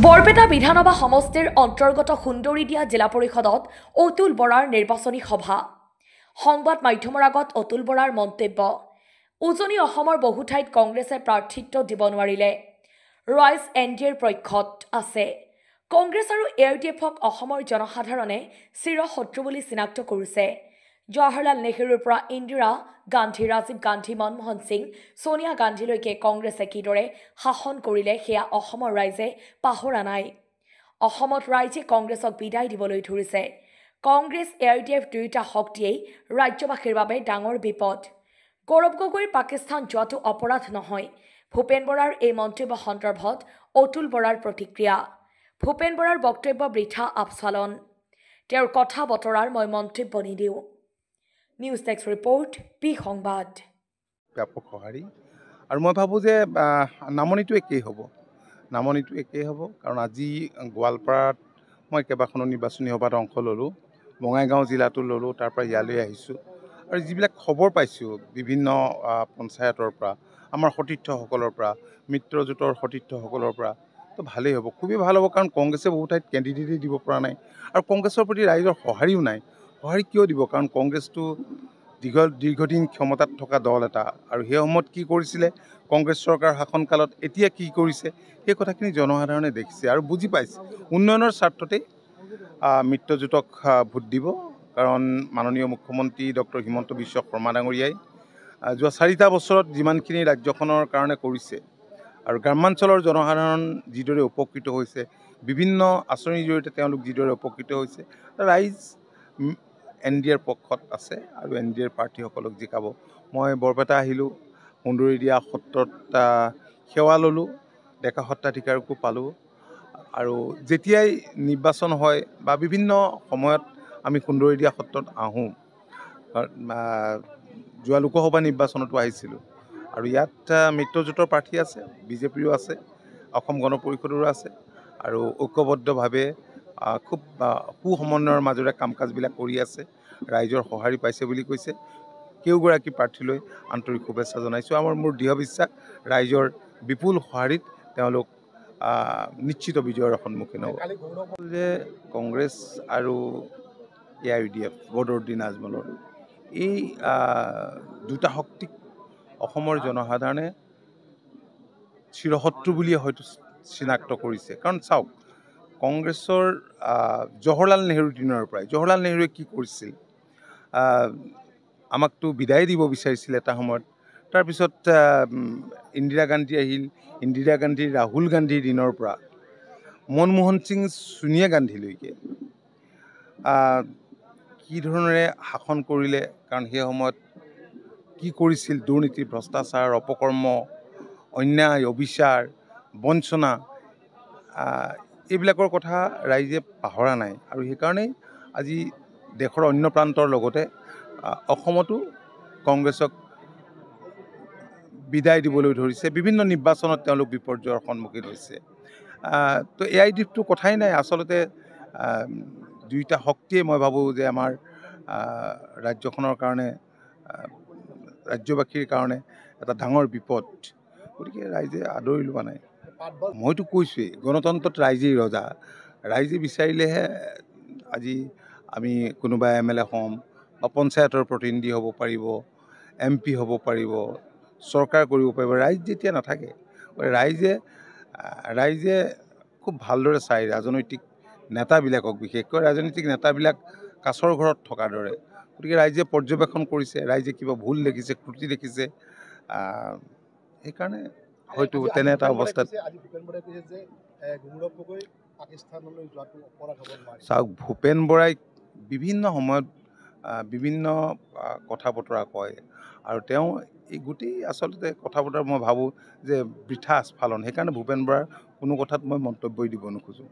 বৰপেটা বিধানসভা সমষ্টিৰ অন্তৰ্গত সুন্দৰীদিয়া জিলা পৰিষদত অতুল বৰাৰ নিৰ্বাচনী সভা। সংবাদ মাধ্যমৰ আগত অতুল বৰাৰ মন্তব্য, উজনি অসমৰ বহু ঠাইত কংগ্ৰেছে প্ৰাৰ্থিত্ব দিব নোৱাৰিলে। ৰাইজ এনডিএৰ পক্ষত আছে। কংগ্ৰেছ আৰু এআইডিএফক অসমৰ জনসাধাৰণে চিৰশত্ৰু বুলি চিনাক্ত কৰিছে। জৱাহৰলাল নেহৰুৰ পৰা ইন্দিৰা গান্ধী, ৰাজীৱ গান্ধী, মনমোহন সিং, সোনিয়া গান্ধীলৈকে কংগ্ৰেছে কিদৰে শাসন কৰিলে সেয়া অসমৰ ৰাইজে পাহৰা নাই। অসমত ৰাইজে কংগ্ৰেছক বিদায় দিবলৈ ধৰিছে। কংগ্ৰেছ এআইডিএফ দুয়োটা শক্তিয়েই ৰাজ্যবাসীৰ বাবে ডাঙৰ বিপদ। গৌৰৱ গগৈৰ পাকিস্তান যোৱাটো অপৰাধ নহয়। ভূপেন বৰাৰ এই মন্তব্য সন্দৰ্ভত অতুল বৰাৰ প্ৰতিক্ৰিয়া। ভূপেন বৰাৰ বক্তব্য বৃথা আস্ফালন। তেওঁৰ কথা বতৰাৰ মই মন্তব্য নিদিওঁ। নিউজ ডেস্ক ৰিপৰ্ট, পি সংবাদ। ব্যাপক সঁহাৰি আৰু মই ভাবোঁ যে নামনিটো একেই হ'ব। কাৰণ আজি গোৱালপাৰাত মই কেইবাখনো নিৰ্বাচনী সভাত অংশ ল'লোঁ, বঙাইগাঁও জিলাটো ল'লোঁ, তাৰ পৰা ইয়ালৈ আহিছোঁ আৰু যিবিলাক খবৰ পাইছোঁ বিভিন্ন পঞ্চায়তৰ পৰা, আমাৰ সতীৰ্থসকলৰ পৰা, মিত্ৰজোঁটৰ সতীৰ্থসকলৰ পৰা, তো ভালেই হ'ব, খুবেই ভাল হ'ব। কাৰণ কংগ্ৰেছে বহু ঠাইত কেণ্ডিডেটেই দিব পৰা নাই আৰু কংগ্ৰেছৰ প্ৰতি ৰাইজৰ সঁহাৰিও নাই। সঁহাৰি কিয় দিব? কাৰণ কংগ্ৰেছটো দীৰ্ঘদিন ক্ষমতাত থকা দল এটা, আৰু সেই সময়ত কি কৰিছিলে কংগ্ৰেছ চৰকাৰ শাসনকালত, এতিয়া কি কৰিছে সেই কথাখিনি জনসাধাৰণে দেখিছে আৰু বুজি পাইছে। উন্নয়নৰ স্বাৰ্থতেই মিত্ৰজোঁটক ভোট দিব। কাৰণ মাননীয় মুখ্যমন্ত্ৰী ডক্টৰ হিমন্ত বিশ্ব শৰ্মা ডাঙৰীয়াই যোৱা 4টা বছৰত যিমানখিনি ৰাজ্যখনৰ কাৰণে কৰিছে আৰু গ্ৰামাঞ্চলৰ জনসাধাৰণ যিদৰে উপকৃত হৈছে, বিভিন্ন আঁচনিৰ জৰিয়তে তেওঁলোক যিদৰে উপকৃত হৈছে, ৰাইজ এনডিএৰ পক্ষত আছে আৰু এনডিএৰ প্ৰাৰ্থীসকলক জিকাব। মই বৰপেটা আহিলোঁ, সুন্দৰীদিয়া সত্ৰত সেৱা ল'লোঁ, ডেকা সত্ৰাধিকাৰকো পালোঁ আৰু যেতিয়াই নিৰ্বাচন হয় বা বিভিন্ন সময়ত আমি সুন্দৰীদিয়া সত্ৰত আহোঁ, যোৱা লোকসভা নিৰ্বাচনতো আহিছিলোঁ আৰু ইয়াত মিত্ৰজোঁটৰ প্ৰাৰ্থী আছে, বিজেপিৰো আছে, অসম গণ পৰিষদৰো আছে আৰু ঐক্যবদ্ধভাৱে খুব সুসমন্বয়ৰ মাজেৰে কাম কাজবিলাক কৰি আছে। ৰাইজৰ সঁহাৰি পাইছে বুলি কৈছে। কেওগৰাকী প্ৰাৰ্থীলৈ আন্তৰিক শুভেচ্ছা জনাইছোঁ। মোৰ দৃঢ় বিশ্বাস ৰাইজৰ বিপুল সঁহাৰিত তেওঁলোক নিশ্চিত বিজয়ৰ সন্মুখীন হ'ব। যে কংগ্ৰেছ আৰু এআইডিএফ বদৰুদ্দিন আজমলৰ এই দুটা শক্তিক অসমৰ জনসাধাৰণে চিৰশত্ৰু বুলিয়ে হয়তো চিনাক্ত কৰিছে। কাৰণ চাওক, কংগ্ৰেছৰ জৱাহৰলাল নেহৰুৰ দিনৰ পৰাই, জৱাহৰলাল নেহৰুৱে কি কৰিছিল, আমাকতো বিদায় দিব বিচাৰিছিল এটা সময়ত। তাৰপিছত ইন্দিৰা গান্ধী আহিল, ইন্দিৰা গান্ধী ৰাহুল গান্ধীৰ দিনৰ পৰা মনমোহন সিং, সোনিয়া গান্ধীলৈকে কি ধৰণেৰে শাসন কৰিলে। কাৰণ সেই সময়ত কি কৰিছিল, দুৰ্নীতি, ভ্ৰষ্টাচাৰ, অপকৰ্ম, অন্যায়, অবিচাৰ, বঞ্চনা, এইবিলাকৰ কথা ৰাইজে পাহৰা নাই আৰু সেইকাৰণেই আজি দেশৰ অন্য প্ৰান্তৰ লগতে অসমতো কংগ্ৰেছক বিদায় দিবলৈ ধৰিছে। বিভিন্ন নিৰ্বাচনত তেওঁলোক বিপৰ্যয়ৰ সন্মুখীন হৈছে। তো এআইডিএফটো কথাই নাই। আচলতে দুয়োটা শক্তিয়ে মই ভাবোঁ যে আমাৰ ৰাজ্যখনৰ কাৰণে, ৰাজ্যবাসীৰ কাৰণে এটা ডাঙৰ বিপদ। গতিকে ৰাইজে আদৰি লোৱা নাই। মইতো কৈছোঁৱেই, গণতন্ত্ৰত ৰাইজেই ৰজা। ৰাইজে বিচাৰিলেহে আজি আমি কোনোবা MLA হ'ম বা পঞ্চায়তৰ প্ৰতিনিধি হ'ব পাৰিব, MP হ'ব পাৰিব, চৰকাৰ কৰিব পাৰিব। ৰাইজ যেতিয়া নাথাকে, ৰাইজে খুব ভালদৰে চায় ৰাজনৈতিক নেতাবিলাকক, বিশেষকৈ ৰাজনৈতিক নেতাবিলাক কাছৰ ঘৰত থকাৰ দৰে। গতিকে ৰাইজে পৰ্যবেক্ষণ কৰিছে, ৰাইজে কিবা ভুল দেখিছে, ত্ৰুটি দেখিছে, সেইকাৰণে হয়তো তেনে এটা অৱস্থাত। চাওক, ভূপেন বৰাই বিভিন্ন সময়ত বিভিন্ন কথা বতৰা কয় আৰু তেওঁ এই গোটেই আচলতে কথা বতৰা মই ভাবোঁ যে বৃথা আস্ফালন। সেইকাৰণে ভূপেন বৰাৰ কোনো কথাত মই মন্তব্য দিব নোখোজোঁ।